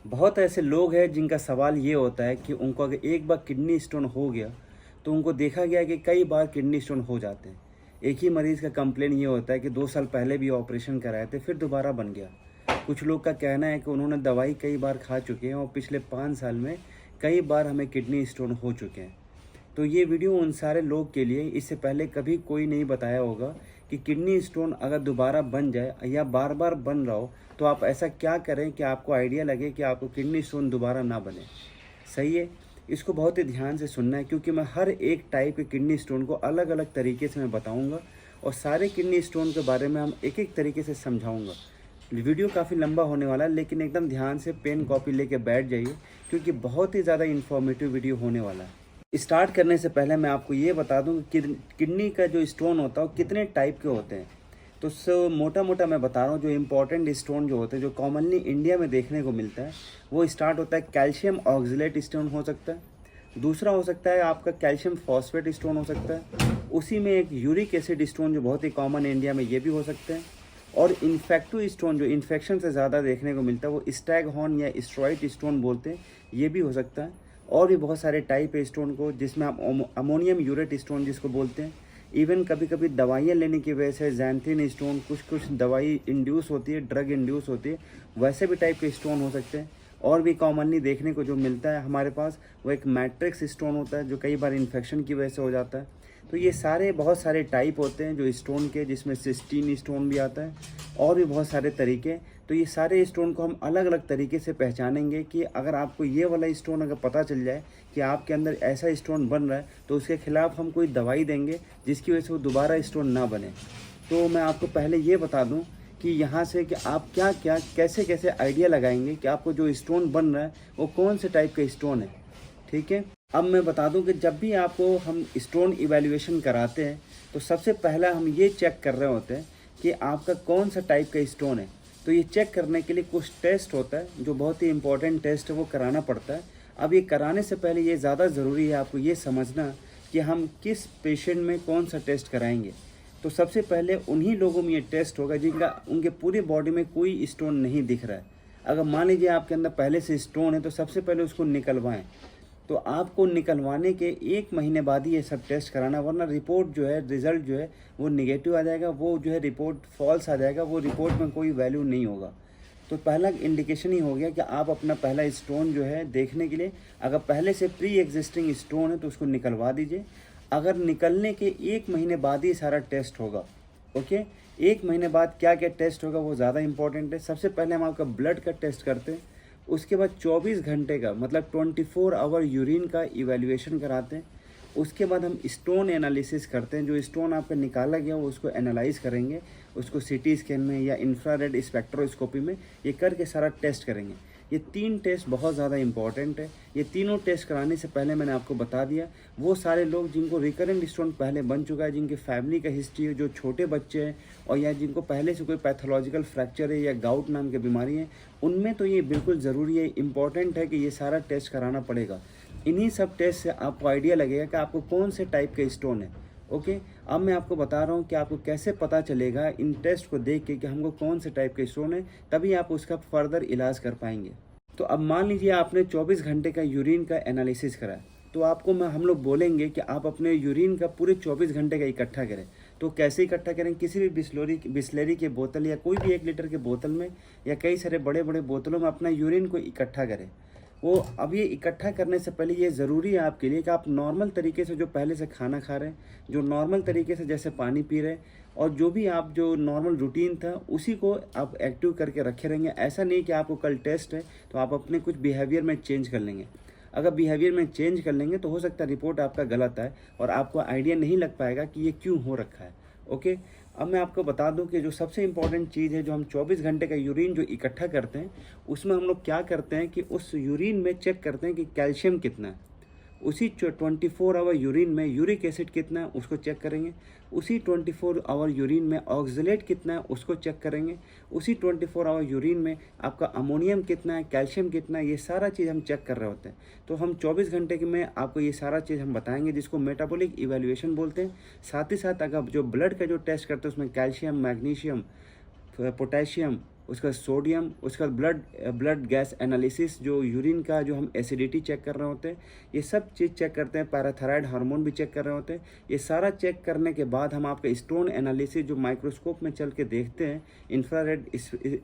बहुत ऐसे लोग हैं जिनका सवाल ये होता है कि उनको अगर एक बार किडनी स्टोन हो गया तो उनको देखा गया है कि कई बार किडनी स्टोन हो जाते हैं। एक ही मरीज़ का कंप्लेन ये होता है कि 2 साल पहले भी ऑपरेशन कराए थे, फिर दोबारा बन गया। कुछ लोग का कहना है कि उन्होंने दवाई कई बार खा चुके हैं और पिछले 5 साल में कई बार हमें किडनी स्टोन हो चुके हैं। तो ये वीडियो उन सारे लोग के लिए, इससे पहले कभी कोई नहीं बताया होगा कि किडनी स्टोन अगर दोबारा बन जाए या बार बार बन रहा हो तो आप ऐसा क्या करें कि आपको आइडिया लगे कि आपको किडनी स्टोन दोबारा ना बने। सही है, इसको बहुत ही ध्यान से सुनना है क्योंकि मैं हर एक टाइप के किडनी स्टोन को अलग अलग तरीके से मैं बताऊंगा और सारे किडनी स्टोन के बारे में हम एक एक तरीके से समझाऊंगा। वीडियो काफ़ी लंबा होने वाला है, लेकिन एकदम ध्यान से पेन कॉपी लेके बैठ जाइए क्योंकि बहुत ही ज़्यादा इन्फॉर्मेटिव वीडियो होने वाला है। स्टार्ट करने से पहले मैं आपको ये बता दूं कि किडनी का जो स्टोन होता है वो कितने टाइप के होते हैं। तो मोटा मोटा मैं बता रहा हूँ, जो इम्पोर्टेंट स्टोन जो होते हैं, जो कॉमनली इंडिया में देखने को मिलता है, वो स्टार्ट होता है कैल्शियम ऑक्सलेट स्टोन हो सकता है। दूसरा हो सकता है आपका कैल्शियम फॉस्फेट स्टोन हो सकता है। उसी में एक यूरिक एसिड स्टोन जो बहुत ही कॉमन है इंडिया में, ये भी हो सकते हैं। और इन्फेक्टिव स्टोन जो इन्फेक्शन से ज़्यादा देखने को मिलता है वो स्टैगहॉर्न या स्ट्रॉइड स्टोन बोलते हैं, ये भी हो सकता है। और भी बहुत सारे टाइप है स्टोन को, जिसमें आप अमोनियम यूरेट स्टोन जिसको बोलते हैं। इवन कभी कभी दवाइयाँ लेने की वजह से जैंथिन स्टोन, कुछ दवाई इंड्यूस होती है, ड्रग इंड्यूस होती है, वैसे भी टाइप के स्टोन हो सकते हैं। और भी कॉमनली देखने को जो मिलता है हमारे पास वो एक मैट्रिक्स स्टोन होता है, जो कई बार इन्फेक्शन की वजह से हो जाता है। तो ये सारे बहुत सारे टाइप होते हैं जो स्टोन के, जिसमें सिस्टीन स्टोन भी आता है और भी बहुत सारे तरीके। तो ये सारे स्टोन को हम अलग अलग तरीके से पहचानेंगे कि अगर आपको ये वाला स्टोन अगर पता चल जाए कि आपके अंदर ऐसा स्टोन बन रहा है तो उसके खिलाफ हम कोई दवाई देंगे जिसकी वजह से वो दोबारा स्टोन ना बने। तो मैं आपको पहले ये बता दूं कि यहाँ से कि आप क्या क्या कैसे कैसे आइडिया लगाएंगे कि आपको जो स्टोन बन रहा है वो कौन से टाइप का स्टोन है। ठीक है, अब मैं बता दूं कि जब भी आपको हम स्टोन इवैल्यूएशन कराते हैं तो सबसे पहला हम ये चेक कर रहे होते हैं कि आपका कौन सा टाइप का स्टोन है। तो ये चेक करने के लिए कुछ टेस्ट होता है, जो बहुत ही इंपॉर्टेंट टेस्ट है, वो कराना पड़ता है। अब ये कराने से पहले ये ज़्यादा ज़रूरी है आपको ये समझना कि हम किस पेशेंट में कौन सा टेस्ट कराएंगे। तो सबसे पहले उन्हीं लोगों में ये टेस्ट होगा जिनका उनके पूरी बॉडी में कोई स्टोन नहीं दिख रहा है। अगर मान लीजिए आपके अंदर पहले से स्टोन है तो सबसे पहले उसको निकलवाएं। तो आपको निकलवाने के 1 महीने बाद ही ये सब टेस्ट कराना, वरना रिपोर्ट जो है, रिज़ल्ट जो है वो निगेटिव आ जाएगा, वो जो है रिपोर्ट फॉल्स आ जाएगा, वो रिपोर्ट में कोई वैल्यू नहीं होगा। तो पहला इंडिकेशन ही हो गया कि आप अपना पहला स्टोन जो है देखने के लिए, अगर पहले से प्री एग्जिस्टिंग स्टोन है तो उसको निकलवा दीजिए। अगर निकलने के 1 महीने बाद ही सारा टेस्ट होगा। ओके, 1 महीने बाद क्या क्या टेस्ट होगा वो ज़्यादा इंपॉर्टेंट है। सबसे पहले हम आपका ब्लड का टेस्ट करते हैं, उसके बाद 24 घंटे का मतलब 24 आवर यूरिन का इवैल्यूएशन कराते हैं। उसके बाद हम स्टोन एनालिसिस करते हैं, जो स्टोन आपका निकाला गया वो उसको एनालाइज करेंगे, उसको सीटी स्कैन में या इंफ्रारेड स्पेक्ट्रोस्कोपी में ये करके सारा टेस्ट करेंगे। ये 3 टेस्ट बहुत ज़्यादा इंपॉर्टेंट है। ये तीनों टेस्ट कराने से पहले मैंने आपको बता दिया, वो सारे लोग जिनको रिकरेंट स्टोन पहले बन चुका है, जिनके फैमिली का हिस्ट्री है, जो छोटे बच्चे हैं और या जिनको पहले से कोई पैथोलॉजिकल फ्रैक्चर है या गाउट नाम की बीमारी है, उनमें तो ये बिल्कुल ज़रूरी है, इंपॉर्टेंट है कि ये सारा टेस्ट कराना पड़ेगा। इन्हीं सब टेस्ट से आपको आइडिया लगेगा कि आपको कौन से टाइप का स्टोन है। ओके, अब मैं आपको बता रहा हूँ कि आपको कैसे पता चलेगा इन टेस्ट को देख के कि हमको कौन से टाइप का स्टोन है, तभी आप उसका फर्दर इलाज कर पाएंगे। तो अब मान लीजिए आपने 24 घंटे का यूरिन का एनालिसिस करा, तो आपको हम लोग बोलेंगे कि आप अपने यूरिन का पूरे 24 घंटे का इकट्ठा करें। तो कैसे इकट्ठा करें, किसी भी बिस्लेरी के बोतल या कोई भी 1 लीटर के बोतल में या कई सारे बड़े बड़े बोतलों में अपना यूरिन को इकट्ठा करें। वो अब ये इकट्ठा करने से पहले ये ज़रूरी है आपके लिए कि आप नॉर्मल तरीके से जो पहले से खाना खा रहे हैं, जो नॉर्मल तरीके से जैसे पानी पी रहे हैं और जो भी आप जो नॉर्मल रूटीन था उसी को आप एक्टिव करके रखे रहेंगे। ऐसा नहीं कि आपको कल टेस्ट है तो आप अपने कुछ बिहेवियर में चेंज कर लेंगे। अगर बिहेवियर में चेंज कर लेंगे तो हो सकता है रिपोर्ट आपका गलत है और आपको आइडिया नहीं लग पाएगा कि ये क्यों हो रखा है। ओके, अब मैं आपको बता दूं कि जो सबसे इम्पॉर्टेंट चीज़ है, जो हम 24 घंटे का यूरिन जो इकट्ठा करते हैं, उसमें हम लोग क्या करते हैं कि उस यूरिन में चेक करते हैं कि कैल्शियम कितना है। उसी 24 आवर यूरिन में यूरिक एसिड कितना है उसको चेक करेंगे। उसी 24 आवर यूरिन में ऑक्सलेट कितना है उसको चेक करेंगे। उसी 24 आवर यूरिन में आपका अमोनियम कितना है, कैल्शियम कितना है, ये सारा चीज़ हम चेक कर रहे होते हैं। तो हम 24 घंटे के में आपको ये सारा चीज़ हम बताएंगे, जिसको मेटाबॉलिक इवैल्यूएशन बोलते हैं। साथ ही साथ अगर जो ब्लड का जो टेस्ट करते हैं उसमें कैल्शियम, मैग्नीशियम, पोटेशियम उसका सोडियम, उसका ब्लड गैस एनालिसिस, जो यूरिन का जो हम एसिडिटी चेक कर रहे होते हैं, ये सब चीज़ चेक करते हैं। पैराथायराइड हार्मोन भी चेक कर रहे होते हैं। ये सारा चेक करने के बाद हम आपका स्टोन एनालिसिस जो माइक्रोस्कोप में चल के देखते हैं, इंफ्रारेड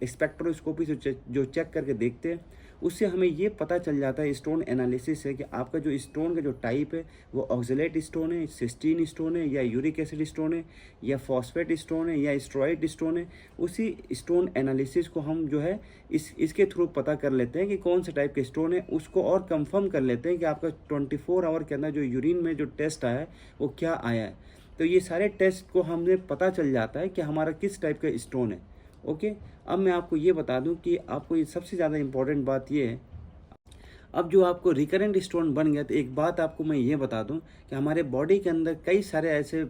स्पेक्ट्रोस्कोपी से जो चेक करके देखते हैं, उससे हमें ये पता चल जाता है स्टोन एनालिसिस से कि आपका जो स्टोन का जो टाइप है वो ऑक्सलेट स्टोन है, सिस्टीन स्टोन है, या यूरिक एसिड स्टोन है, या फॉस्फेट स्टोन है, या स्टेरॉइड स्टोन है। उसी स्टोन एनालिसिस को हम जो है इसके थ्रू पता कर लेते हैं कि कौन सा टाइप का स्टोन है। उसको और कंफर्म कर लेते हैं कि आपका 24 आवर के अंदर जो यूरिन में जो टेस्ट आया है वो क्या आया है। तो ये सारे टेस्ट को हमें पता चल जाता है कि हमारा किस टाइप का स्टोन है। ओके, अब मैं आपको ये बता दूं कि आपको ये सबसे ज़्यादा इम्पोर्टेंट बात ये है, अब जो आपको रिकरेंट स्टोन बन गया, तो एक बात आपको मैं ये बता दूं कि हमारे बॉडी के अंदर कई सारे ऐसे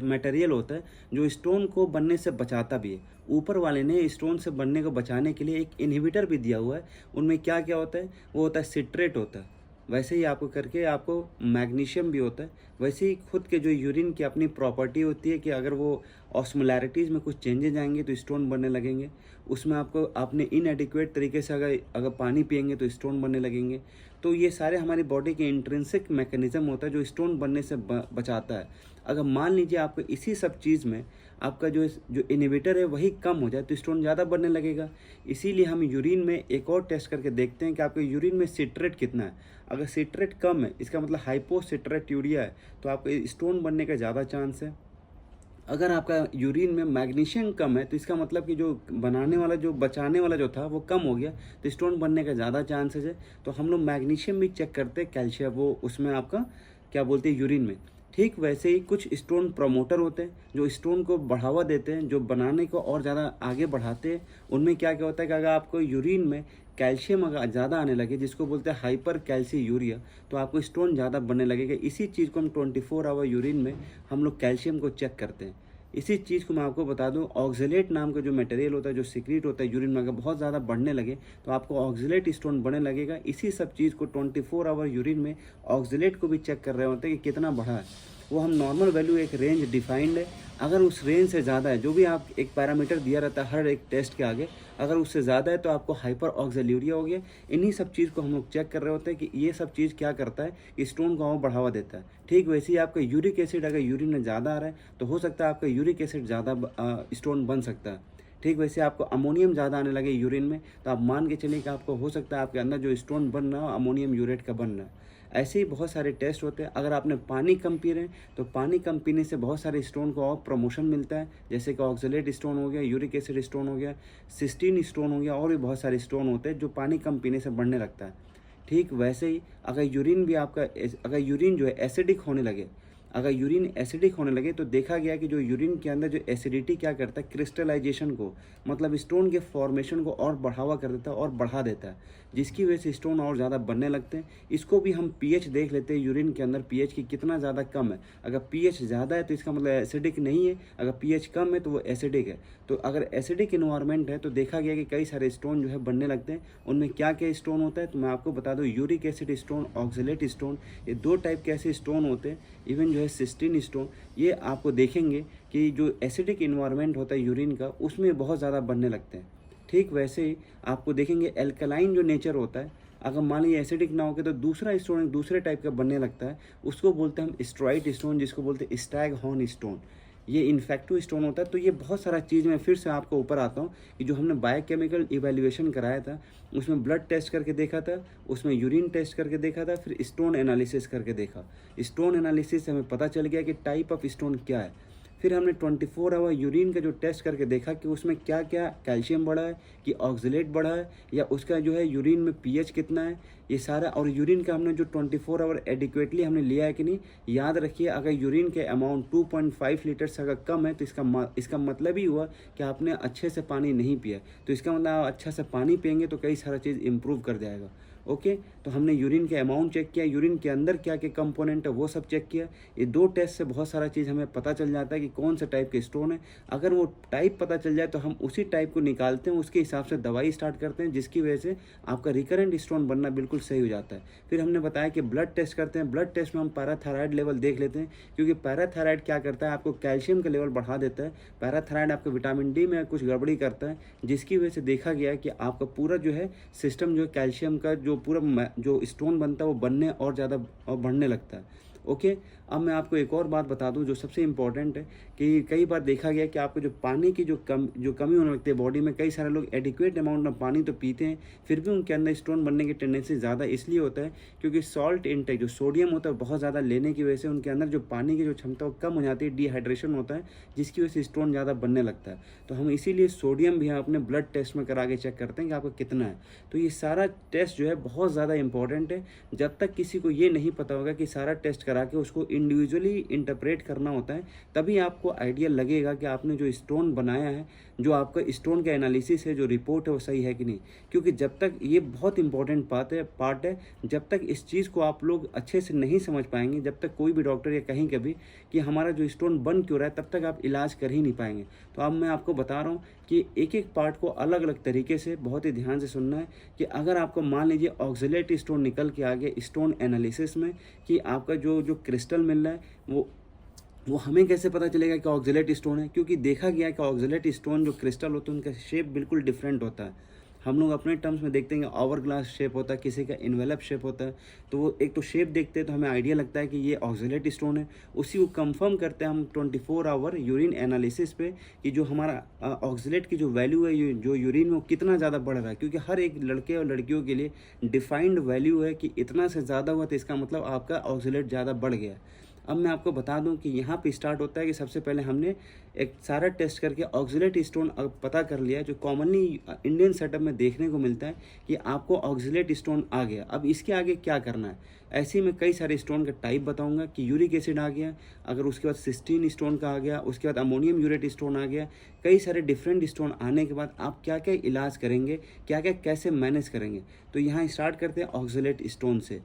मटेरियल होता है जो स्टोन को बनने से बचाता भी है। ऊपर वाले ने स्टोन से बनने को बचाने के लिए एक इनहिबिटर भी दिया हुआ है। उनमें क्या क्या होता है, वो होता है सिट्रेट होता है, वैसे ही आपको करके आपको मैग्नीशियम भी होता है। वैसे ही खुद के जो यूरिन की अपनी प्रॉपर्टी होती है कि अगर वो ऑस्मोलैरिटीज़ में कुछ चेंजेज आएंगे तो स्टोन बनने लगेंगे। उसमें आपको आपने इनएडिक्वेट तरीके से अगर पानी पिएंगे तो स्टोन बनने लगेंगे। तो ये सारे हमारी बॉडी के इंट्रिंसिक मैकेनिज्म होता है जो स्टोन बनने से बचाता है। अगर मान लीजिए आपको इसी सब चीज़ में आपका जो इनहिबिटर है वही कम हो जाए तो स्टोन ज़्यादा बनने लगेगा। इसीलिए हम यूरिन में एक और टेस्ट करके देखते हैं कि आपके यूरिन में सिट्रेट कितना है। अगर सिट्रेट कम है, इसका मतलब हाइपोसिट्रेट्यूरिया है, तो आपको स्टोन बनने का ज़्यादा चांस है। अगर आपका यूरिन में मैग्नीशियम कम है तो इसका मतलब कि जो बनाने वाला जो बचाने वाला जो था वो कम हो गया, तो स्टोन बनने का ज़्यादा चांसेस है। तो हम लोग मैग्नीशियम भी चेक करते हैं, कैल्शियम, वो उसमें आपका क्या बोलते हैं यूरिन में। ठीक वैसे ही कुछ स्टोन प्रमोटर होते हैं जो स्टोन को बढ़ावा देते हैं, जो बनाने को और ज़्यादा आगे बढ़ाते हैं। उनमें क्या क्या होता है कि अगर आपको यूरिन में कैल्शियम अगर ज़्यादा आने लगे, जिसको बोलते हैं हाइपर कैल्सीयूरिया, तो आपको स्टोन ज़्यादा बनने लगेगा। इसी चीज़ को हम 24 आवर यूरिन में हम लोग कैल्शियम को चेक करते हैं। इसी चीज़ को मैं आपको बता दूं, ऑक्जेलेट नाम का जो मटेरियल होता है, जो सीक्रेट होता है यूरिन में, अगर बहुत ज़्यादा बढ़ने लगे तो आपको ऑक्जेलेट स्टोन बनने लगेगा। इसी सब चीज़ को 24 आवर यूरिन में ऑक्जेलेट को भी चेक कर रहे होते हैं कि कितना बढ़ा है। वो हम नॉर्मल वैल्यू, एक रेंज डिफाइंड है, अगर उस रेंज से ज़्यादा है, जो भी आप एक पैरामीटर दिया रहता है हर एक टेस्ट के आगे, अगर उससे ज़्यादा है तो आपको हाइपर ऑक्जेल्यूरिया हो गया। इन्हीं सब चीज़ को हम लोग चेक कर रहे होते हैं कि ये सब चीज़ क्या करता है कि स्टोन को और बढ़ावा देता है। ठीक वैसे ही आपका यूरिक एसिड अगर यूरिन में ज़्यादा आ रहा है तो हो सकता है आपका यूरिक एसिड ज़्यादा स्टोन बन सकता है। ठीक वैसे आपको अमोनियम ज़्यादा आने लगे यूरिन में तो आप मान के चलिए कि आपको हो सकता है आपके अंदर जो स्टोन बन रहा हो अमोनियम यूरेट का बन रहा है। ऐसे ही बहुत सारे टेस्ट होते हैं। अगर आपने पानी कम पी रहे हैं तो पानी कम पीने से बहुत सारे स्टोन को और प्रमोशन मिलता है, जैसे कि ऑक्जेलेट स्टोन हो गया, यूरिक एसिड स्टोन हो गया, सिस्टीन स्टोन हो गया, और भी बहुत सारे स्टोन होते हैं जो पानी कम पीने से बढ़ने लगता है। ठीक वैसे ही अगर यूरिन भी आपका अगर यूरिन जो है एसिडिक होने लगे, अगर यूरिन एसिडिक होने लगे तो देखा गया कि जो यूरिन के अंदर जो एसिडिटी क्या करता है, क्रिस्टलाइजेशन को, मतलब स्टोन के फॉर्मेशन को और बढ़ावा कर देता है और बढ़ा देता है, जिसकी वजह से स्टोन और ज़्यादा बनने लगते हैं। इसको भी हम पीएच देख लेते हैं, यूरिन के अंदर पीएच की कितना ज़्यादा कम है। अगर पीएच ज़्यादा है तो इसका मतलब एसिडिक नहीं है, अगर पीएच कम है तो वो एसिडिक है। तो अगर एसिडिक इन्वायरमेंट है तो देखा गया कि कई सारे स्टोन जो है बनने लगते हैं। उनमें क्या क्या स्टोन होता है तो मैं आपको बता दूँ, uric acid stone, oxalate stone, ये दो टाइप के ऐसे स्टोन होते हैं। इवन जो है सिस्टीन स्टोन, ये आपको देखेंगे कि जो एसिडिक इन्वायरमेंट होता है यूरिन का, उसमें बहुत ज़्यादा बनने लगते हैं। ठीक वैसे ही आपको देखेंगे एल्कलाइन जो नेचर होता है, अगर मान लीजिए एसिडिक ना होकर तो दूसरा स्टोन दूसरे टाइप का बनने लगता है, उसको बोलते हैं हम स्टेरॉइड स्टोन, जिसको बोलते हैं स्टैग हॉर्न स्टोन। ये इन्फेक्टिव स्टोन होता है। तो ये बहुत सारा चीज़, मैं फिर से आपको ऊपर आता हूँ कि जो हमने बायोकेमिकल इवेल्युएशन कराया था, उसमें ब्लड टेस्ट करके देखा था, उसमें यूरिन टेस्ट करके देखा था, फिर स्टोन एनालिसिस करके देखा। स्टोन एनालिसिस से हमें पता चल गया कि टाइप ऑफ स्टोन क्या है। फिर हमने 24 आवर यूरिन का जो टेस्ट करके देखा कि उसमें क्या क्या कैल्शियम बढ़ा है, कि ऑक्जेलेट बढ़ा है, या उसका जो है यूरिन में पीएच कितना है, ये सारा। और यूरिन का हमने जो 24 आवर एडिक्वेटली हमने लिया है कि नहीं, याद रखिए अगर यूरिन के अमाउंट 2.5 लीटर से अगर कम है तो इसका मतलब ही हुआ कि आपने अच्छे से पानी नहीं पिया। तो इसका मतलब आप अच्छा से पानी पियेंगे तो कई सारा चीज़ इम्प्रूव कर जाएगा। ओके, तो हमने यूरिन के अमाउंट चेक किया, यूरिन के अंदर क्या क्या कंपोनेंट है वो सब चेक किया। ये 2 टेस्ट से बहुत सारा चीज़ हमें पता चल जाता है कि कौन सा टाइप के स्टोन है। अगर वो टाइप पता चल जाए तो हम उसी टाइप को निकालते हैं, उसके हिसाब से दवाई स्टार्ट करते हैं, जिसकी वजह से आपका रिकरेंट स्टोन बनना बिल्कुल सही हो जाता है। फिर हमने बताया कि ब्लड टेस्ट करते हैं, ब्लड टेस्ट में हम पैराथायराइड लेवल देख लेते हैं, क्योंकि पैराथायराइड क्या करता है, आपको कैल्शियम का लेवल बढ़ा देता है। पैराथायराइड आपको विटामिन डी में कुछ गड़बड़ी करता है, जिसकी वजह से देखा गया है कि आपका पूरा जो है सिस्टम जो है कैल्शियम का जो पूरा जो स्टोन बनता है वो बनने और ज़्यादा बढ़ने लगता है। ओके, अब मैं आपको एक और बात बता दूं जो सबसे इम्पॉर्टेंट है कि कई बार देखा गया कि आपको जो पानी की जो कमी होने लगती है बॉडी में, कई सारे लोग एडिक्वेट अमाउंट में पानी तो पीते हैं, फिर भी उनके अंदर स्टोन बनने की टेंडेंसी ज़्यादा इसलिए होता है क्योंकि सॉल्ट इनटेक जो सोडियम होता है बहुत ज़्यादा लेने की वजह से उनके अंदर जो पानी की जो क्षमता वो कम हो जाती है, डिहाइड्रेशन होता है, जिसकी वजह से स्टोन ज़्यादा बनने लगता है। तो हम इसीलिए सोडियम भी हम अपने ब्लड टेस्ट में करा के चेक करते हैं कि आपका कितना है। तो ये सारा टेस्ट जो है बहुत ज़्यादा इंपॉर्टेंट है। जब तक किसी को ये नहीं पता होगा कि सारा टेस्ट करा के उसको इंडिविजुअली इंटरप्रेट करना होता है, तभी आपको आइडिया लगेगा कि आपने जो स्टोन बनाया है, जो आपका स्टोन का एनालिसिस है, जो रिपोर्ट है वो सही है कि नहीं। क्योंकि जब तक ये बहुत इंपॉर्टेंट पार्ट है, जब तक इस चीज़ को आप लोग अच्छे से नहीं समझ पाएंगे, जब तक कोई भी डॉक्टर या कहीं कभी कि हमारा जो स्टोन बन क्यों रहा है, तब तक आप इलाज कर ही नहीं पाएंगे। तो अब मैं आपको बता रहा हूँ कि एक एक पार्ट को अलग अलग तरीके से बहुत ही ध्यान से सुनना है कि अगर आपको मान लीजिए ऑक्सलेट स्टोन निकल के आ गया स्टोन एनालिसिस में कि आपका जो जो क्रिस्टल मिल रहा है वो हमें कैसे पता चलेगा कि ऑक्सलेट स्टोन है। क्योंकि देखा गया है कि ऑक्सलेट स्टोन जो क्रिस्टल होते हैं उनका शेप बिल्कुल डिफरेंट होता है। हम लोग अपने टर्म्स में देखते हैं कि आवर ग्लास शेप होता है, किसी का इन्वेलप शेप होता है। तो वो एक तो शेप देखते हैं तो हमें आइडिया लगता है कि ये ऑक्सलेट स्टोन है। उसी को कंफर्म करते हैं हम 24 आवर यूरिन एनालिसिस पे कि जो हमारा ऑक्सलेट की जो वैल्यू है जो यूरिन में वो कितना ज़्यादा बढ़ रहा है। क्योंकि हर एक लड़के और लड़कियों के लिए डिफाइंड वैल्यू है कि इतना से ज़्यादा हुआ तो इसका मतलब आपका ऑक्सलेट ज़्यादा बढ़ गया। अब मैं आपको बता दूं कि यहाँ पे स्टार्ट होता है कि सबसे पहले हमने एक सारा टेस्ट करके ऑक्सलेट स्टोन पता कर लिया, जो कॉमनली इंडियन सेटअप में देखने को मिलता है कि आपको ऑक्सलेट स्टोन आ गया। अब इसके आगे क्या करना है, ऐसे ही मैं कई सारे स्टोन का टाइप बताऊंगा कि यूरिक एसिड आ गया, अगर उसके बाद सिस्टीन स्टोन का आ गया, उसके बाद अमोनियम यूरेट स्टोन आ गया, कई सारे डिफरेंट स्टोन आने के बाद आप क्या क्या इलाज करेंगे, क्या क्या कैसे मैनेज करेंगे। तो यहाँ स्टार्ट करते हैं ऑक्सलेट स्टोन से।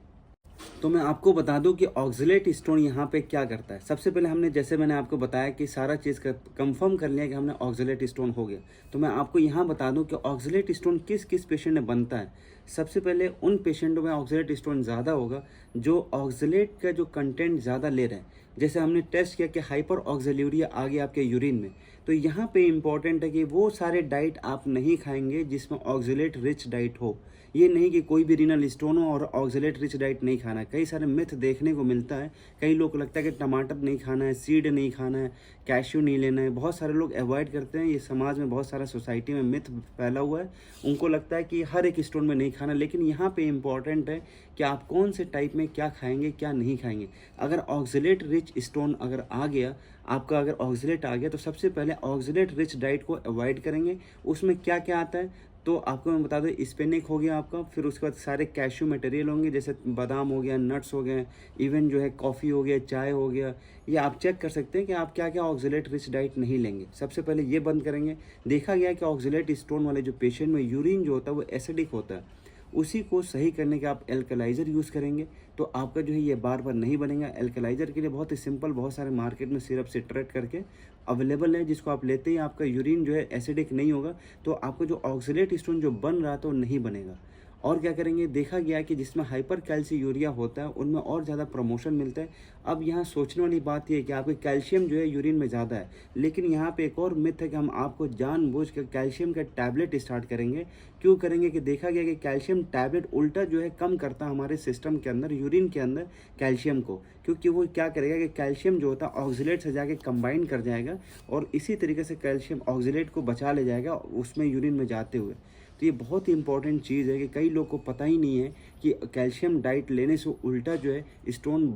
तो मैं आपको बता दूं कि ऑक्सलेट स्टोन यहाँ पे क्या करता है। सबसे पहले हमने जैसे मैंने आपको बताया कि सारा चीज़ का कंफर्म कर लिया कि हमने ऑक्सलेट स्टोन हो गया। तो मैं आपको यहाँ बता दूं कि ऑक्सलेट स्टोन किस किस पेशेंट में बनता है। सबसे पहले उन पेशेंटों में ऑक्सलेट स्टोन ज़्यादा होगा जो ऑक्सलेट का जो कंटेंट ज़्यादा ले रहे हैं। जैसे हमने टेस्ट किया कि हाइपर ऑक्सलेरिया आ गया आपके यूरिन में, तो यहाँ पे इम्पॉर्टेंट है कि वो सारे डाइट आप नहीं खाएंगे जिसमें ऑक्सलेट रिच डाइट हो। ये नहीं कि कोई भी रीनल स्टोन हो और ऑक्सलेट रिच डाइट नहीं खाना है। कई सारे मिथ देखने को मिलता है, कई लोग को लगता है कि टमाटर नहीं खाना है, सीड नहीं खाना है, कैश्यू नहीं लेना है। बहुत सारे लोग अवॉइड करते हैं। ये समाज में बहुत सारा सोसाइटी में मिथ फैला हुआ है, उनको लगता है कि हर एक स्टोन में नहीं खाना। लेकिन यहाँ पे इम्पॉर्टेंट है कि आप कौन से टाइप में क्या खाएंगे क्या नहीं खाएंगे। अगर ऑक्सलेट रिच स्टोन अगर आ गया आपका, अगर ऑक्सलेट आ गया तो सबसे पहले ऑक्सलेट रिच डाइट को अवॉइड करेंगे। उसमें क्या क्या आता है तो आपको मैं बता दूं, स्पेनिक हो गया आपका, फिर उसके बाद सारे कैश्यू मटेरियल होंगे जैसे बादाम हो गया, नट्स हो गए, इवन जो है कॉफ़ी हो गया, चाय हो गया। ये आप चेक कर सकते हैं कि आप क्या क्या ऑक्सलेट रिच डाइट नहीं लेंगे। सबसे पहले ये बंद करेंगे। देखा गया कि ऑक्सलेट स्टोन वाले जो पेशेंट में यूरिन जो होता है वो एसिडिक होता है, उसी को सही करने के आप एल्कलाइज़र यूज़ करेंगे तो आपका जो है ये बार बार नहीं बनेगा। एल्कलाइज़र के लिए बहुत ही सिंपल, बहुत सारे मार्केट में सिरप सिट्रेट करके अवेलेबल है, जिसको आप लेते ही आपका यूरिन जो है एसिडिक नहीं होगा, तो आपको जो ऑक्सलेट स्टोन जो बन रहा था वो नहीं बनेगा। और क्या करेंगे, देखा गया कि जिसमें हाइपर कैल्सीयूरिया होता है उनमें और ज़्यादा प्रमोशन मिलता है। अब यहाँ सोचने वाली बात यह है कि आपके कैल्शियम जो है यूरिन में ज़्यादा है, लेकिन यहाँ पे एक और मिथ है कि हम आपको जानबूझ कर कैल्शियम का टैबलेट स्टार्ट करेंगे। क्यों करेंगे कि देखा गया कि कैल्शियम टैबलेट उल्टा जो है कम करता है हमारे सिस्टम के अंदर, यूरिन के अंदर कैल्शियम को। क्योंकि वो क्या करेगा कि कैल्शियम जो होता है ऑक्सलेट से जाके कंबाइन कर जाएगा और इसी तरीके से कैल्शियम ऑक्सलेट को बचा ले जाएगा उसमें यूरिन में जाते हुए। तो ये बहुत ही इंपॉर्टेंट चीज़ है कि कई लोग को पता ही नहीं है कि कैल्शियम डाइट लेने से उल्टा जो है स्टोन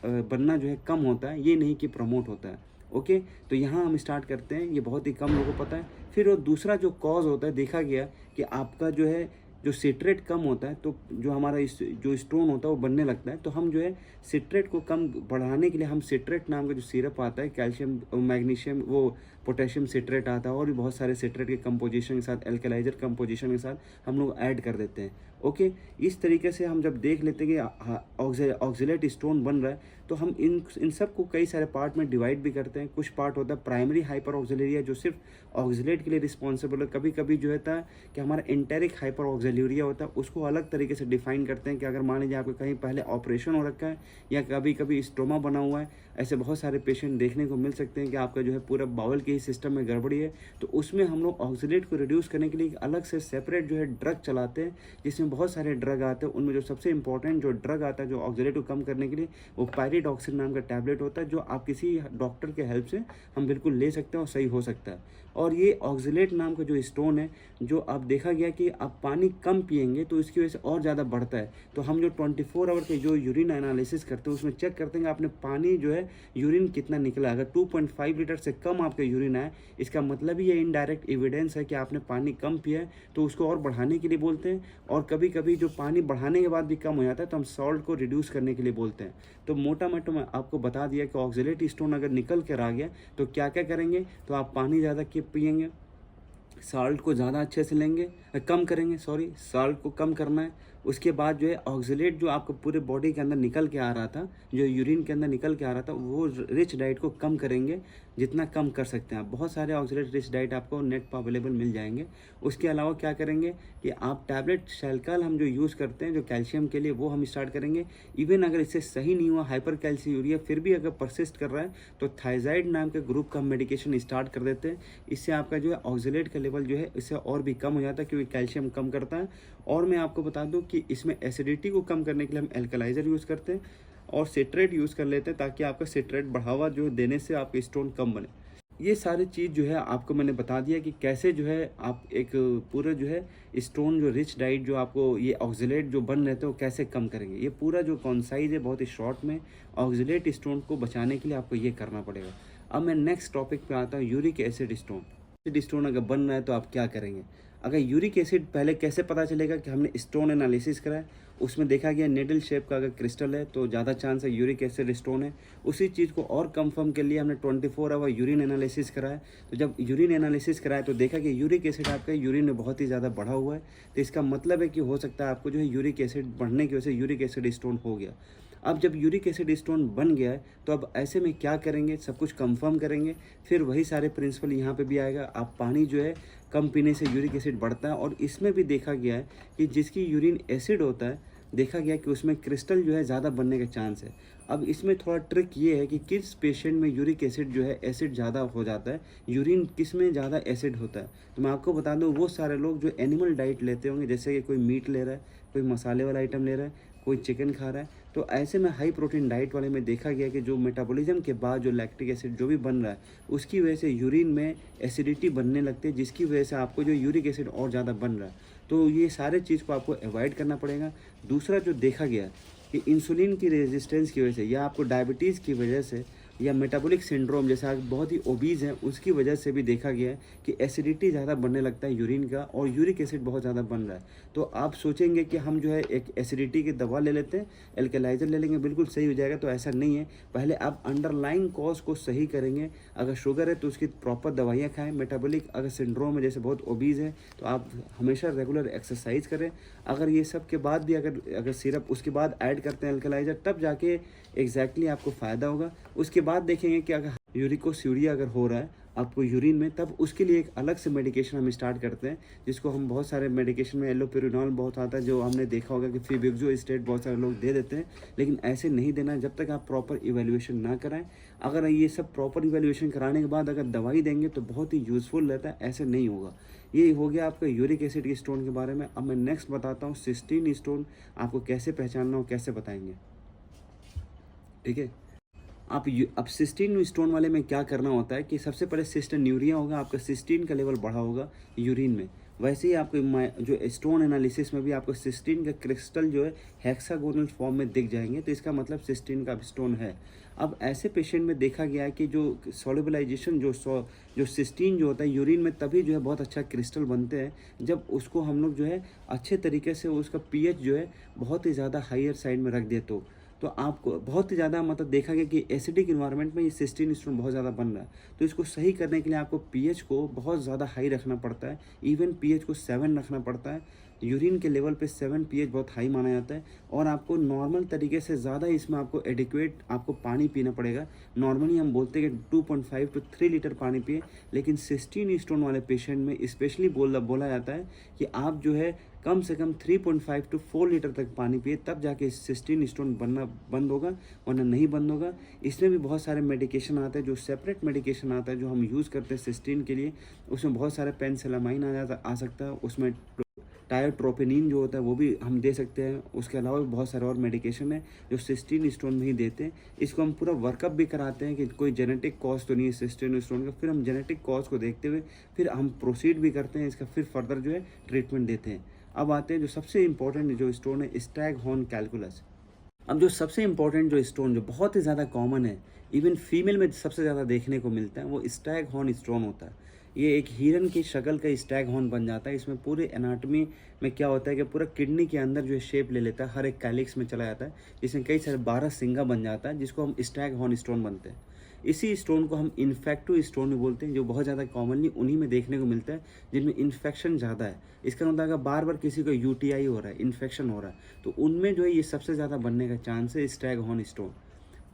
बनना जो है कम होता है, ये नहीं कि प्रमोट होता है। ओके, तो यहाँ हम स्टार्ट करते हैं, ये बहुत ही कम लोगों को पता है। फिर वो दूसरा जो कॉज होता है, देखा गया कि आपका जो है जो सिट्रेट कम होता है तो जो हमारा जो स्टोन होता है वो बनने लगता है। तो हम जो है सिट्रेट को कम बढ़ाने के लिए हम सिट्रेट नाम का जो सिरप आता है, कैल्शियम मैग्नीशियम वो पोटेशियम सिट्रेट आता है और भी बहुत सारे सिट्रेट के कंपोजिशन के साथ, एल्कलाइजर कंपोजिशन के साथ हम लोग ऐड कर देते हैं। ओके, इस तरीके से हम जब देख लेते हैं कि ऑक्जेलेट स्टोन बन रहा है, तो हम इन सब को कई सारे पार्ट में डिवाइड भी करते हैं। कुछ पार्ट होता है प्राइमरी हाइपर ऑक्जेलेरिया जो सिर्फ ऑक्जेलेट के लिए रिस्पॉन्सिबल है। कभी कभी जो होता है कि हमारा एंटेरिक हाइपर ऑक्जेलेरिया होता है, उसको अलग तरीके से डिफाइन करते हैं कि अगर मान लीजिए आपको कहीं पहले ऑपरेशन हो रखा है या कभी कभी स्टोमा बना हुआ है, ऐसे बहुत सारे पेशेंट देखने को मिल सकते हैं कि आपका जो है पूरा बाउल के ही सिस्टम में गड़बड़ी है। तो उसमें हम लोग ऑक्जेलेट को रिड्यूस करने के लिए एक अलग से सेपरेट जो है ड्रग चलाते हैं, जिसमें बहुत सारे ड्रग आते हैं। उनमें जो सबसे इंपॉर्टेंट जो ड्रग आता है जो ऑक्जेलेट को कम करने के लिए, वो पायरिडॉक्सिन नाम का टैबलेट होता है, जो आप किसी डॉक्टर के हेल्प से हम बिल्कुल ले सकते हैं और सही हो सकता है। और ये ऑक्जेलेट नाम का जो स्टोन है, जो अब देखा गया कि आप पानी कम पिएंगे तो इसकी वजह से और ज़्यादा बढ़ता है। तो हम जो 24 आवर के जो यूरिन एनालिसिस करते हैं, उसमें चेक करते हैं कि आपने पानी जो है यूरिन कितना निकला। अगर 2.5 लीटर से कम आपका यूरिन आए, इसका मतलब ही ये इनडायरेक्ट एविडेंस है कि आपने पानी कम पिया है, तो उसको और बढ़ाने के लिए बोलते हैं। और कभी कभी जो पानी बढ़ाने के बाद भी कम हो जाता है, तो हम सॉल्ट को रिड्यूस करने के लिए बोलते हैं। तो मोटा मोटा मैं आपको बता दिया कि ऑक्जेलेट स्टोन अगर निकल कर आ गया तो क्या क्या करेंगे। तो आप पानी ज़्यादा पिएंगे, साल्ट को ज़्यादा अच्छे से लेंगे, कम करेंगे, सॉरी, साल्ट को कम करना है। उसके बाद जो है ऑक्जेलेट जो आपको पूरे बॉडी के अंदर निकल के आ रहा था, जो यूरिन के अंदर निकल के आ रहा था, वो रिच डाइट को कम करेंगे, जितना कम कर सकते हैं आप। बहुत सारे ऑक्जेलेट रिच डाइट आपको नेट पर अवेलेबल मिल जाएंगे। उसके अलावा क्या करेंगे कि आप टैबलेट शैलकाल हम जो यूज़ करते हैं जो कैल्शियम के लिए, वो हम स्टार्ट करेंगे। इवन अगर इससे सही नहीं हुआ हाइपर कैल्शियूरिया, फिर भी अगर परसिस्ट कर रहा है, तो थायजाइड नाम के ग्रुप का हम मेडिकेशन स्टार्ट कर देते हैं। इससे आपका जो है ऑक्जेलेट का लेवल जो है इससे और भी कम हो जाता है, क्योंकि कैल्शियम कम करता है। और मैं आपको बता दूं कि इसमें एसिडिटी को कम करने के लिए हम एल्कलाइजर यूज़ करते हैं और सिट्रेट यूज़ कर लेते हैं, ताकि आपका सिट्रेट बढ़ावा जो देने से आपके स्टोन कम बने। ये सारी चीज़ जो है आपको मैंने बता दिया कि कैसे जो है आप एक पूरा जो है स्टोन जो रिच डाइट जो आपको ये ऑक्जेलेट जो बन रहे थे वो कैसे कम करेंगे। ये पूरा जो कॉन्साइज है बहुत ही शॉर्ट में, ऑक्जेलेट स्टोन को बचाने के लिए आपको ये करना पड़ेगा। अब मैं नेक्स्ट टॉपिक पे आता हूँ, uric acid stone. Acid stone अगर बन रहा है तो आप क्या करेंगे। अगर यूरिक एसिड, पहले कैसे पता चलेगा कि हमने स्टोन एनालिसिस करा है, उसमें देखा गया निडल शेप का अगर क्रिस्टल है तो ज़्यादा चांस है यूरिक एसिड स्टोन है। उसी चीज़ को और कंफर्म के लिए हमने 24 आवर यूरिन एनालिसिस कराया। तो जब यूरिन एनालिसिस कराया तो देखा कि यूरिक एसिड आपका यूरिन में बहुत ही ज़्यादा बढ़ा हुआ है। तो इसका मतलब है कि हो सकता है आपको जो है यूरिक एसिड बढ़ने की वजह से यूरिक एसिड स्टोन हो गया। अब जब यूरिक एसिड स्टोन बन गया है तो अब ऐसे में क्या करेंगे, सब कुछ कंफर्म करेंगे। फिर वही सारे प्रिंसिपल यहाँ पे भी आएगा। आप पानी जो है कम पीने से यूरिक एसिड बढ़ता है, और इसमें भी देखा गया है कि जिसकी यूरिन एसिड होता है, देखा गया कि उसमें क्रिस्टल जो है ज़्यादा बनने का चांस है। अब इसमें थोड़ा ट्रिक ये है कि किस पेशेंट में यूरिक एसिड जो है एसिड ज़्यादा हो जाता है, यूरिन किस में ज़्यादा एसिड होता है। तो मैं आपको बता दूं, वो सारे लोग जो एनिमल डाइट लेते होंगे, जैसे कि कोई मीट ले रहा है, कोई मसाले वाला आइटम ले रहा है, कोई चिकन खा रहा है, तो ऐसे में हाई प्रोटीन डाइट वाले में देखा गया कि जो मेटाबॉलिज्म के बाद जो लैक्टिक एसिड जो भी बन रहा है, उसकी वजह से यूरिन में एसिडिटी बनने लगती है, जिसकी वजह से आपको जो यूरिक एसिड और ज़्यादा बन रहा है। तो ये सारे चीज़ को आपको अवॉइड करना पड़ेगा। दूसरा जो देखा गया कि इंसुलिन की रेजिस्टेंस की वजह से, या आपको डायबिटीज़ की वजह से, या मेटाबॉलिक सिंड्रोम, जैसे आप बहुत ही ओबीज़ हैं, उसकी वजह से भी देखा गया है कि एसिडिटी ज़्यादा बनने लगता है यूरिन का, और यूरिक एसिड बहुत ज़्यादा बन रहा है। तो आप सोचेंगे कि हम जो है एक एसिडिटी की दवा ले लेते हैं, एल्कलाइजर ले लेंगे, बिल्कुल सही हो जाएगा। तो ऐसा नहीं है। पहले आप अंडरलाइन कॉज को सही करेंगे। अगर शुगर है तो उसकी प्रॉपर दवाइयाँ खाएँ। मेटाबॉलिक अगर सिंड्रोम है, जैसे बहुत ओबीज़ है, तो आप हमेशा रेगुलर एक्सरसाइज करें। अगर ये सब के बाद भी अगर सिरप उसके बाद ऐड करते हैं एल्कलाइजर, तब जाके एग्जैक्टली आपको फ़ायदा होगा। उसके बाद देखेंगे कि अगर यूरिकोसियूरिया अगर हो रहा है आपको यूरिन में, तब उसके लिए एक अलग से मेडिकेशन हम स्टार्ट करते हैं, जिसको हम बहुत सारे मेडिकेशन में एलोपेरिनॉल बहुत आता है, जो हमने देखा होगा कि फीबिक्सोस्टेट बहुत सारे लोग दे देते हैं। लेकिन ऐसे नहीं देना जब तक आप प्रॉपर इवैल्यूएशन ना कराएं। अगर ये सब प्रॉपर इवैल्यूएशन कराने के बाद अगर दवाई देंगे तो बहुत ही यूज़फुल रहता है, ऐसे नहीं होगा। ये हो गया आपका यूरिक एसिड के स्टोन के बारे में। अब मैं नेक्स्ट बताता हूँ सिस्टीन स्टोन आपको कैसे पहचानना हो, कैसे बताएंगे, ठीक है। अब सिस्टीन स्टोन वाले में क्या करना होता है कि सबसे पहले सिस्टेन्यूरिया होगा, आपका सिस्टीन का लेवल बढ़ा होगा यूरिन में। वैसे ही आपको जो स्टोन एनालिसिस में भी आपको सिस्टीन का क्रिस्टल जो है हेक्सागोनल फॉर्म में दिख जाएंगे, तो इसका मतलब सिस्टीन का स्टोन है। अब ऐसे पेशेंट में देखा गया है कि जो सॉल्युबलाइजेशन जो सिस्टीन जो होता है यूरिन में, तभी जो है बहुत अच्छा क्रिस्टल बनते हैं जब उसको हम लोग जो है अच्छे तरीके से उसका पीएच जो है बहुत ही ज़्यादा हायर साइड में रख दे। तो तो आपको बहुत ही ज़्यादा मतलब देखा गया कि एसिडिक इन्वायरमेंट में ये सिस्टीन स्टोन बहुत ज़्यादा बन रहा है। तो इसको सही करने के लिए आपको पीएच को बहुत ज़्यादा हाई रखना पड़ता है, इवन पीएच को 7 रखना पड़ता है। यूरिन के लेवल पे 7 पीएच बहुत हाई माना जाता है, और आपको नॉर्मल तरीके से ज़्यादा इसमें आपको एडिक्वेट आपको पानी पीना पड़ेगा। नॉर्मली हम बोलते हैं कि 2.5 to 3 लीटर पानी पिए, लेकिन सिस्टीन स्टोन वाले पेशेंट में स्पेशली बोला जाता है कि आप जो है कम से कम 3.5 to 4 लीटर तक पानी पिए, तब जाके सिस्टीन स्टोन बनना बंद होगा, वरना नहीं बंद होगा। इसमें भी बहुत सारे मेडिकेशन आते हैं, जो सेपरेट मेडिकेशन आता है जो हम यूज़ करते हैं सिस्टीन के लिए। उसमें बहुत सारे पेनिसिलामाइन आ सकता है, उसमें टायोट्रोपिनिन जो होता है वो भी हम दे सकते हैं। उसके अलावा भी बहुत सारे और मेडिकेशन है जो सिस्टीन स्टोन में ही देते हैं। इसको हम पूरा वर्कअप भी कराते हैं कि कोई जेनेटिक कॉज तो नहीं है सिस्टीन स्टोन का। फिर हम जेनेटिक कॉज को देखते हुए फिर हम प्रोसीड भी करते हैं, इसका फिर फर्दर जो है ट्रीटमेंट देते हैं। अब आते हैं जो सबसे इंपॉर्टेंट जो स्टोन है, स्टैगहॉर्न कैलकुलस। अब जो सबसे इम्पोर्टेंट जो स्टोन जो बहुत ही ज़्यादा कॉमन है, इवन फीमेल में सबसे ज़्यादा देखने को मिलता है, वो स्टैगहॉर्न स्टोन होता है। ये एक हिरन की शक्ल का स्टैगहॉर्न बन जाता है। इसमें पूरे एनाटॉमी में क्या होता है कि पूरा किडनी के अंदर जो है शेप ले लेता है, हर एक कैलिक्स में चला जाता है, जिसमें कई सारे 12 सिंगा बन जाता है, जिसको हम स्टैगहॉर्न स्टोन बनते हैं। इसी स्टोन को हम इन्फेक्टिव स्टोन भी बोलते हैं, जो बहुत ज़्यादा कॉमनली उन्हीं में देखने को मिलता है जिनमें इन्फेक्शन ज़्यादा है। इसका मतलब अगर बार बार किसी को यूटीआई हो रहा है, इन्फेक्शन हो रहा है, तो उनमें जो है ये सबसे ज़्यादा बनने का चांस है स्टैगहॉर्न स्टोन।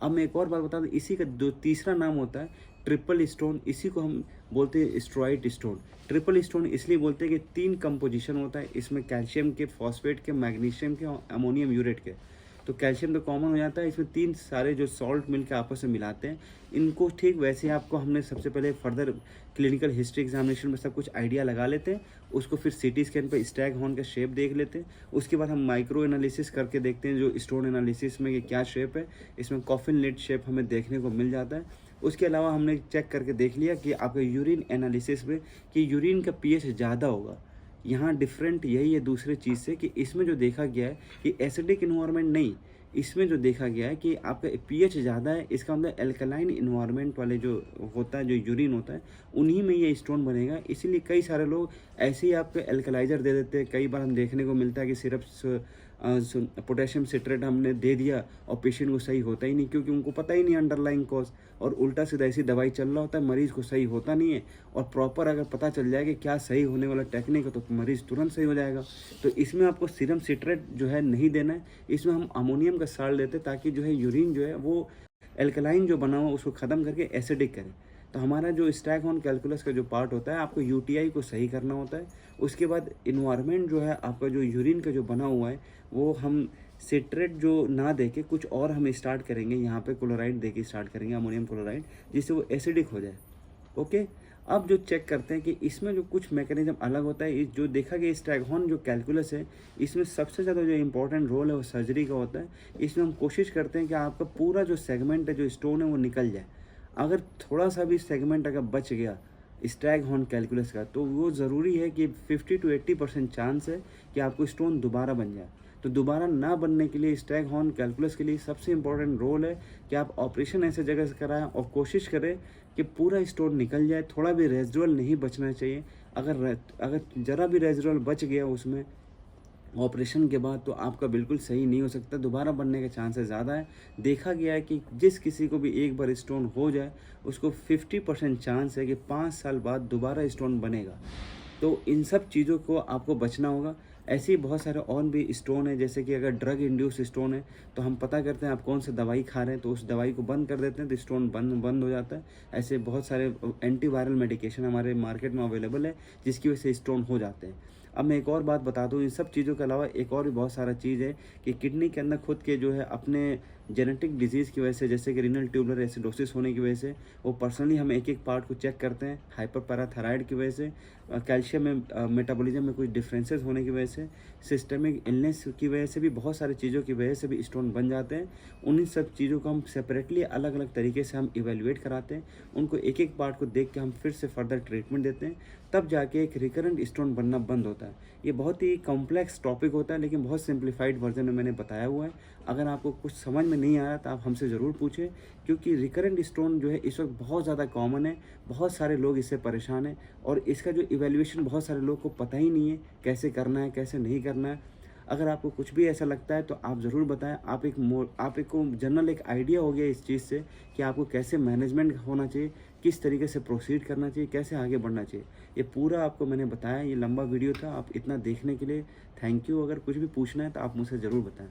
अब मैं एक और बात बता दूं, इसी का जो तीसरा नाम होता है ट्रिपल स्टोन, इसी को हम बोलते हैं स्ट्रॉइड स्टोन। ट्रिपल स्टोन इसलिए बोलते हैं कि 3 कंपोजिशन होता है इसमें, कैल्शियम के, फॉस्फेट के, मैग्नीशियम के और अमोनियम यूरेट के। तो कैल्शियम तो कॉमन हो जाता है, इसमें 3 सारे जो सॉल्ट मिलकर आपस में मिलाते हैं इनको। ठीक वैसे ही आपको हमने सबसे पहले फर्दर क्लिनिकल हिस्ट्री एग्जामिनेशन में सब कुछ आइडिया लगा लेते हैं, उसको फिर सीटी स्कैन पर स्टैगहॉर्न का शेप देख लेते हैं। उसके बाद हम माइक्रो एनालिसिस करके देखते हैं जो स्टोन एनालिसिस में कि क्या शेप है। इसमें कॉफिन लिड शेप हमें देखने को मिल जाता है। उसके अलावा हमने चेक करके देख लिया कि आपका यूरिन एनालिसिस में कि यूरिन का पीएच ज़्यादा होगा। यहाँ डिफरेंट यही है दूसरे चीज़ से कि इसमें जो देखा गया है कि एसिडिक इन्वायरमेंट नहीं, इसमें जो देखा गया है कि आपका पीएच ज़्यादा है, इसका मतलब एल्कलाइन इन्वायरमेंट वाले जो होता है, जो यूरिन होता है, उन्हीं में ये स्टोन बनेगा। इसीलिए कई सारे लोग ऐसे ही आपको एल्कलाइज़र दे देते हैं। कई बार हम देखने को मिलता है कि सिर्फ पोटेशियम सिट्रेट हमने दे दिया और पेशेंट को सही होता ही नहीं, क्योंकि उनको पता ही नहीं अंडरलाइंग कॉज, और उल्टा सीधा ऐसी दवाई चल रहा होता है, मरीज़ को सही होता नहीं है। और प्रॉपर अगर पता चल जाए कि क्या सही होने वाला टेक्निक है तो मरीज़ तुरंत सही हो जाएगा। तो इसमें आपको सीरम सिट्रेट जो है नहीं देना है, इसमें हम अमोनियम का साल्ट देते हैं ताकि जो है यूरिन जो है वो एल्कलाइन जो बना हुआ उसको ख़त्म करके एसिडिक करे। तो हमारा जो स्टैगहॉर्न कैलकुलस का जो पार्ट होता है, आपको यूटीआई को सही करना होता है। उसके बाद इन्वायरमेंट जो है आपका जो यूरिन का जो बना हुआ है, वो हम सिट्रेट जो ना देके कुछ और हम स्टार्ट करेंगे, यहाँ पे क्लोराइड देके स्टार्ट करेंगे, अमोनियम क्लोराइड, जिससे वो एसिडिक हो जाए। ओके, अब जो चेक करते हैं कि इसमें जो कुछ मैकेनिज्म अलग होता है। जो देखा गया स्टैगहॉर्न जो कैलकुलस है, इसमें सबसे ज़्यादा जो इंपॉर्टेंट रोल है वो सर्जरी का होता है। इसमें हम कोशिश करते हैं कि आपका पूरा जो सेगमेंट है, जो स्टोन है, वो निकल जाए। अगर थोड़ा सा भी सेगमेंट अगर बच गया स्टैगहॉर्न कैलकुलस का, तो वो ज़रूरी है कि 50 to 80% चांस है कि आपको स्टोन दोबारा बन जाए। तो दोबारा ना बनने के लिए स्टैगहॉर्न कैलकुलस के लिए सबसे इम्पोर्टेंट रोल है कि आप ऑपरेशन ऐसे जगह से कराएं और कोशिश करें कि पूरा स्टोन निकल जाए, थोड़ा भी रेजिडुअल नहीं बचना चाहिए। अगर ज़रा भी रेजिडुअल बच गया उसमें ऑपरेशन के बाद, तो आपका बिल्कुल सही नहीं हो सकता, दोबारा बनने के चांसेस ज़्यादा है। देखा गया है कि जिस किसी को भी एक बार स्टोन हो जाए, उसको 50% चांस है कि 5 साल बाद दोबारा स्टोन बनेगा। तो इन सब चीज़ों को आपको बचना होगा। ऐसे ही बहुत सारे और भी स्टोन है, जैसे कि अगर ड्रग इंड्यूस स्टोन है तो हम पता करते हैं आप कौन सी दवाई खा रहे हैं, तो उस दवाई को बंद कर देते हैं तो स्टोन बंद हो जाता है। ऐसे बहुत सारे एंटीवायरल मेडिकेशन हमारे मार्केट में अवेलेबल है जिसकी वजह से स्टोन हो जाते हैं। अब मैं एक और बात बता दूं, इन सब चीज़ों के अलावा एक और भी बहुत सारा चीज़ है कि किडनी के अंदर खुद के जो है अपने जेनेटिक डिजीज़ की वजह से, जैसे कि रीनल ट्यूबुलर एसिडोसिस होने की वजह से, वो पर्सनली हम एक एक पार्ट को चेक करते हैं। हाइपर पैराथायराइड की वजह से, कैल्शियम में मेटाबॉलिज्म में कुछ डिफरेंसेस होने की वजह से, सिस्टमिक इलनेस की वजह से भी, बहुत सारी चीज़ों की वजह से भी स्टोन बन जाते हैं। उन्हीं सब चीज़ों को हम सेपरेटली अलग अलग तरीके से हम इवेल्युएट कराते हैं, उनको एक एक पार्ट को देख के हम फिर से फर्दर ट्रीटमेंट देते हैं, तब जाके एक रिकरेंट स्टोन बनना बंद होता है। ये बहुत ही कॉम्प्लेक्स टॉपिक होता है, लेकिन बहुत सिंप्लीफाइड वर्जन में मैंने बताया हुआ है। अगर आपको कुछ समझ में नहीं आया तो आप हमसे ज़रूर पूछें, क्योंकि रिकरेंट स्टोन जो है इस वक्त बहुत ज़्यादा कॉमन है, बहुत सारे लोग इससे परेशान हैं, और इसका जो इवैल्यूएशन बहुत सारे लोग को पता ही नहीं है कैसे करना है, कैसे नहीं करना है। अगर आपको कुछ भी ऐसा लगता है तो आप ज़रूर बताएं। आप एक को जनरल एक आइडिया हो गया इस चीज़ से कि आपको कैसे मैनेजमेंट होना चाहिए, किस तरीके से प्रोसीड करना चाहिए, कैसे आगे बढ़ना चाहिए। ये पूरा आपको मैंने बताया। ये लंबा वीडियो था, आप इतना देखने के लिए थैंक यू। अगर कुछ भी पूछना है तो आप मुझसे ज़रूर बताएं।